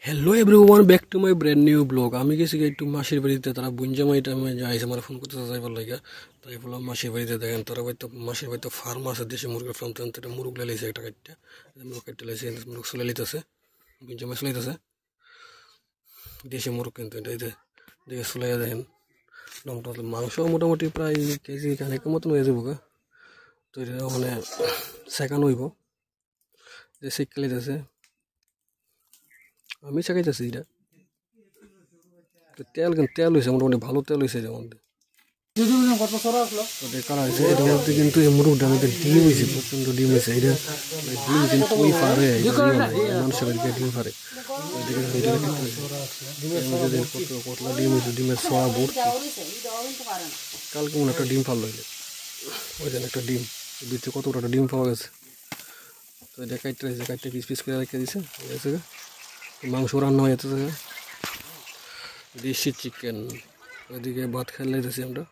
Hello everyone back to my brand new blog. আমি গেছি একটু মাসির বাড়িতে, তারা বুঞ্জামাই টাইমে যাইছে আমার ফোন করতে যাইবার লাগে, তাই বললাম মাসির বাড়িতে। দেখেন তারা হয়তো মাসির বাড়িতে ফার্ম আছে, দেশি মুরগির ফার্ম। তখন একটা মুরগ লাইছে, একটা কাটটা মুরগ কেটে লাইছে, মুরগ চলে লিতেছে, বুঞ্জামাই চলাইতেছে দেশি মুরগ। কিন্তু এটা দেখে চলাইয়া দেখেন মাংস মোটামুটি প্রায় কেজি খানিকের মতন হয়ে যাবো গা। তো এটা মানে সেকান হইব, যে শিক্ষা লিতেছে, আমি শেখাইতেছি এটা। তেল কিন্তু তেল হয়েছে, মোটামুটি ভালো তেল হয়েছে এর মধ্যে। কিন্তু এই মুরগটা আমাদের ডিম হয়েছে, প্রচন্ড ডিম হয়েছে। এটা ডিম কিন্তু পারে মানুষের ডিম পারে। কতলা ডিম হয়েছে, ডিমের সোয়া ভর্তি। কালকে মনে একটা ডিম ফাল হইলে, ওই জন্য একটা ডিম ভিতরে কতটা ডিম পাওয়া গেছে। তো এটা কাটতে রয়েছে, কাটতে পিস পিস করে রেখে দিছে। মাংস রান্না হয়ে যেতেছে, দেশি চিকেন। ওইদিকে ভাত খেয়ে লাইতেছি আমরা।